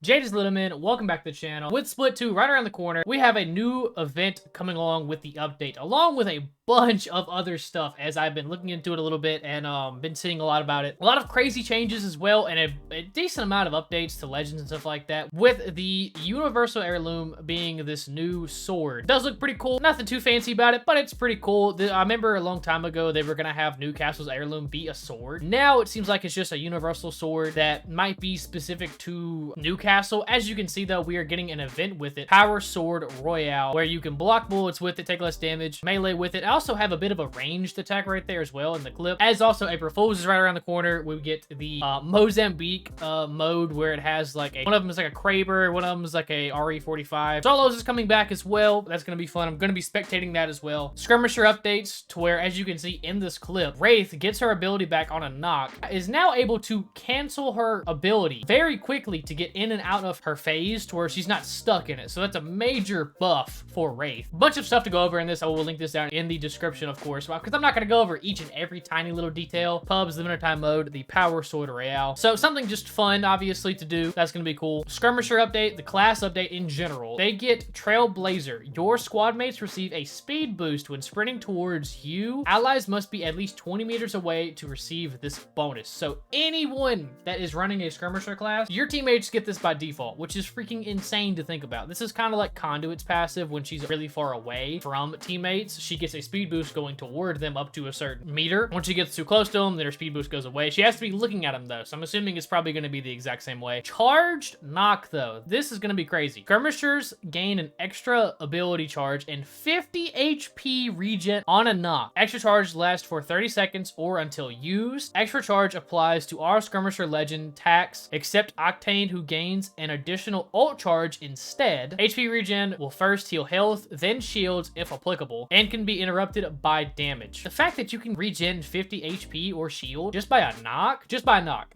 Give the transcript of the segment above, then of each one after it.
Jade is Littleman, welcome back to the channel. With Split 2 right around the corner, we have a new event coming along with the update, along with a bunch of other stuff as I've been looking into it a little bit and been seeing a lot about it. A lot of crazy changes as well, and a decent amount of updates to Legends and stuff like that, with the Universal Heirloom being this new sword. It does look pretty cool. Nothing too fancy about it, but it's pretty cool. I remember a long time ago they were gonna have Newcastle's Heirloom be a sword. Now it seems like it's just a universal sword that might be specific to Newcastle. As you can see though, we are getting an event with it, Power Sword Royale, where you can block bullets with it, take less damage, melee with it. I also have a bit of a ranged attack right there as well in the clip. As also April Fool's is right around the corner. We get the Mozambique mode where it has like one of them is like a Kraber, one of them is like a RE45. Solos is coming back as well. That's gonna be fun. I'm gonna be spectating that as well. Skirmisher updates to where, as you can see in this clip, Wraith gets her ability back on a knock, is now able to cancel her ability very quickly to get in and out of her phase to where she's not stuck in it. So that's a major buff for Wraith. Bunch of stuff to go over in this. I will link this down in the description, of course, because I'm not going to go over each and every tiny little detail. Pubs, the wintertime mode, the Power Sword Royale. So something just fun, obviously, to do. That's going to be cool. Skirmisher update, the class update in general. They get Trailblazer. Your squad mates receive a speed boost when sprinting towards you. Allies must be at least 20 meters away to receive this bonus. So anyone that is running a Skirmisher class, your teammates get this by default, which is freaking insane to think about. This is kind of like Conduit's passive when she's really far away from teammates. She gets a speed boost going toward them up to a certain meter. Once she gets too close to them, then her speed boost goes away. She has to be looking at them though, so I'm assuming it's probably going to be the exact same way. Charged knock though. This is going to be crazy. Skirmishers gain an extra ability charge and 50 HP regen on a knock. Extra charge lasts for 30 seconds or until used. Extra charge applies to our Skirmisher legend tax, except Octane, who gains an additional ult charge instead. HP regen will first heal health, then shields if applicable, and can be interrupted by damage. The fact that you can regen 50 HP or shield just by a knock,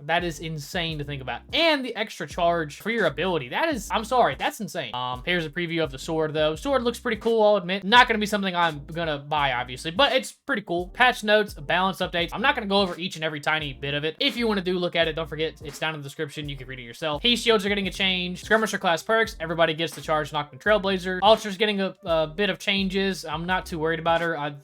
that is insane to think about. And the extra charge for your ability, that is, I'm sorry, that's insane. Here's a preview of the sword though. Sword looks pretty cool, I'll admit. Not gonna be something I'm gonna buy, obviously, but it's pretty cool. Patch notes, balance updates. I'm not gonna go over each and every tiny bit of it. If you want to look at it, don't forget, it's down in the description. You can read it yourself. Heat shields are getting a change. Skirmisher class perks, everybody gets the charge knocked and Trailblazer. Ultra's getting a bit of changes. I'm not too worried about her. I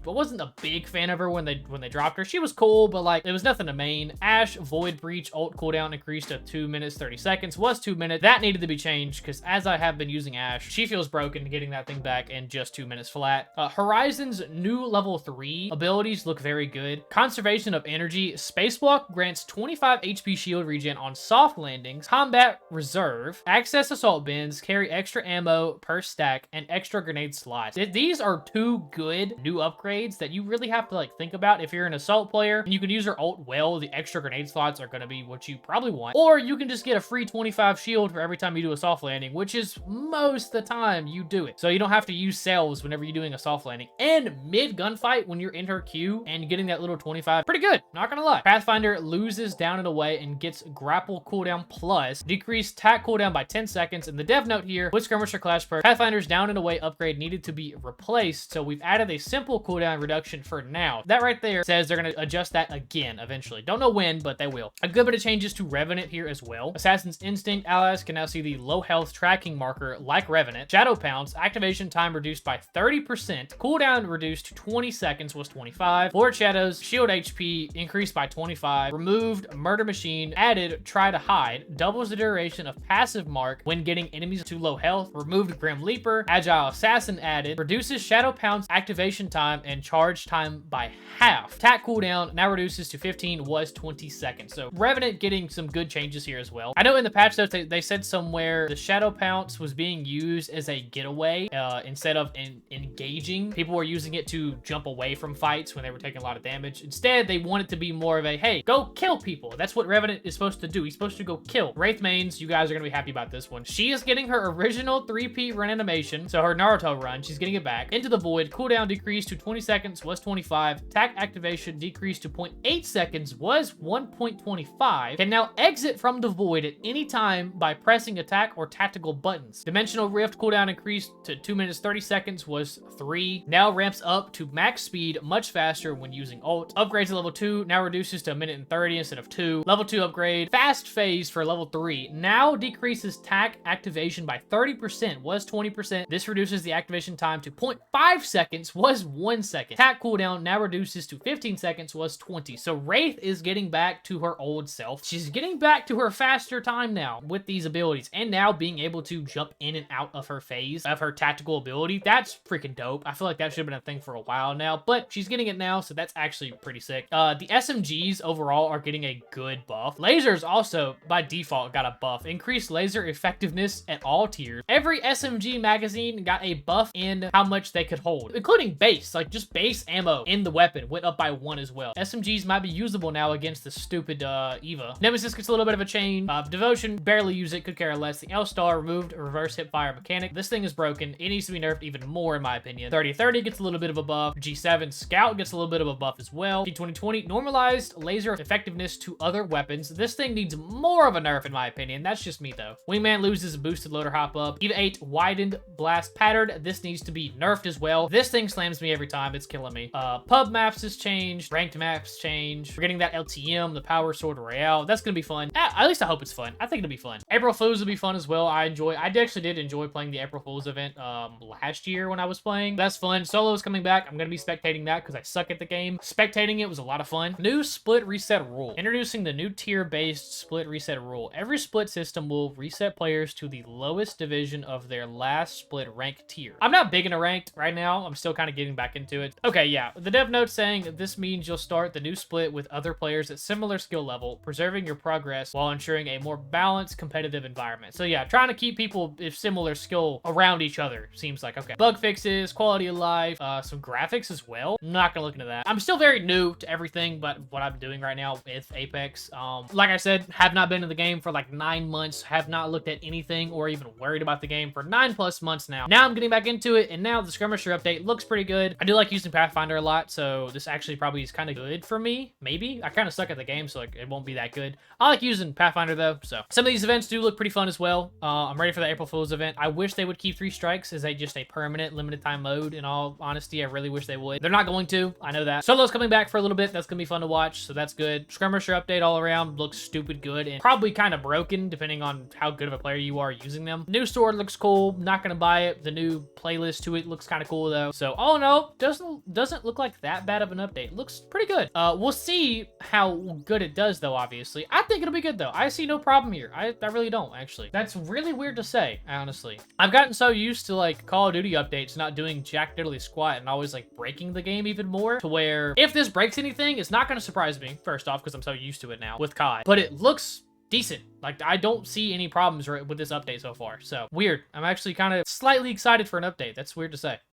wasn't a big fan of her when they dropped her. She was cool, but like, it was nothing to main. Ashe Void Breach ult cooldown increased to 2 minutes 30 seconds. Was 2 minutes. That needed to be changed because as I have been using Ashe, she feels broken getting that thing back in just 2 minutes flat. Horizon's new level 3 abilities look very good. Conservation of energy. Spacewalk grants 25 HP shield regen on soft landings. Combat reserve. Access assault bins. Carry extra ammo per stack and extra grenade slots. These are two good new upgrades that you really have to like think about if you're an assault player and you can use your ult well. The extra grenade slots are going to be what you probably want, or you can just get a free 25 shield for every time you do a soft landing, which is most of the time you do it, so you don't have to use cells whenever you're doing a soft landing. And mid gunfight when you're in her queue and getting that little 25, pretty good, not gonna lie. Pathfinder loses down and away and gets grapple cooldown plus decreased tack cooldown by 10 seconds. And the dev note here, with Skirmisher class perk, Pathfinder's down and away upgrade needed to be replaced, so we've added a simple cooldown reduction for now. That right there says they're gonna adjust that again eventually. Don't know when, but they will. A good bit of changes to Revenant here as well. Assassin's Instinct allies can now see the low health tracking marker like Revenant. Shadow Pounce, activation time reduced by 30%. Cooldown reduced to 20 seconds, was 25. Lord Shadows, shield HP increased by 25. Removed Murder Machine, added Try to Hide, doubles the duration of passive mark when getting enemies to low health. Removed Grim Leaper, Agile Assassin added, reduces Shadow Pounce activation time and charge time by half. Tack cooldown now reduces to 15, was 20 seconds. So Revenant getting some good changes here as well. I know in the patch notes they said somewhere the Shadow Pounce was being used as a getaway instead of engaging. People were using it to jump away from fights when they were taking a lot of damage. Instead, they want it to be more of a, hey, go kill people. That's what Revenant is supposed to do. He's supposed to go kill. Wraith mains, you guys are gonna be happy about this one. She is getting her original 3P run animation, so her Naruto run, she's getting it back. Into the Void, cooldown decreased to 20 seconds, was 25. Attack activation decreased to 0.8 seconds, was 1.25. Can now exit from the void at any time by pressing attack or tactical buttons. Dimensional Rift cooldown increased to 2 minutes 30 seconds, was 3. Now ramps up to max speed much faster when using ult. Upgrades to level 2 now reduces to 1 minute and 30 instead of 2. Level 2 upgrade. Fast phase for level 3 now decreases tac activation by 30%, was 20%. This reduces the activation time to 0.5 seconds, was 1 second. Tac cooldown now reduces to 15 seconds, was 20. So Wraith is getting back to her old self. She's getting back to her faster time now with these abilities, and now being able to jump in and out of her phase of her tactical ability. That's freaking dope. I feel like that should have been a thing for a while now, but she's getting it now, so that's actually pretty sick. The SMGs overall are getting a good buff. Lasers also, by default, got a buff. Increased laser effectiveness at all tiers. Every SMG magazine got a buff in how much they could hold, including base, like just base ammo in the weapon went up by 1 as well. SMGs might be usable now against the stupid Eva. Nemesis gets a little bit of a change. Devotion, barely use it, could care less. The L-Star removed a reverse hip fire mechanic. This thing is broken. It needs to be nerfed even more in my opinion. 30-30 gets a little bit of a buff. G7 Scout gets a little bit of a buff as well. T2020 normalized laser effectiveness to other weapons. This thing needs more of a nerf in my opinion. That's just me though. Wingman loses a boosted loader hop up. Eva 8 widened blast pattern. This needs to be nerfed as well. This thing slams me every time. It's killing me. Pub maps has changed. Ranked maps changed. We're getting that LTM, the Power Sword Royale. That's gonna be fun. At least I hope it's fun. I think it'll be fun. April Fools will be fun as well. I actually did enjoy playing the April Fools event last year when I was playing. That's fun. Solo is coming back. I'm gonna be spectating that because I suck at the game. Spectating it was a lot of fun. New split reset rule. Introducing the new tier-based split reset rule. Every split system will reset players to the lowest division of their last split rank tier. I'm not big into ranked right now. I'm still kind of getting back into it. Okay, yeah. The dev note's saying this means you'll start the new split with other players at similar skill level, preserving your progress while ensuring a more balanced competitive environment. So yeah, trying to keep people of similar skill around each other seems like okay. Bug fixes, quality of life, some graphics as well. I'm not gonna look into that. I'm still very new to everything but what I'm doing right now with Apex. Like I said, have not been in the game for like 9 months, have not looked at anything or even worried about the game for 9+ months now. Now I'm getting back into it, and now the Skirmisher update looks pretty good. I do like using Pathfinder a lot, so this actually probably is kind of good for me. Maybe. I kind of suck at the game, so like it won't be that good. I like using Pathfinder though, so some of these events do look pretty fun as well. I'm ready for the April Fool's event. I wish they would keep 3 strikes as just a permanent limited time mode. In all honesty, I really wish they would. They're not going to. I know that. Solo's coming back for a little bit. That's gonna be fun to watch, so that's good. Skirmisher update all around looks stupid good and probably kind of broken depending on how good of a player you are using them. New sword looks cool. Not gonna buy it. The new playlist to it looks kind of cool though. So all in all, doesn't look like that bad of an update. Looks pretty good. We'll see how good it does though. Obviously, I think it'll be good though. I see no problem here. I really don't actually. That's really weird to say, honestly. I've gotten so used to like Call of Duty updates not doing jack diddly squat and always like breaking the game even more to where if this breaks anything, it's not gonna surprise me first off because I'm so used to it now with COD. But it looks decent. Like, I don't see any problems with this update so far. So, weird. I'm actually kind of slightly excited for an update. That's weird to say.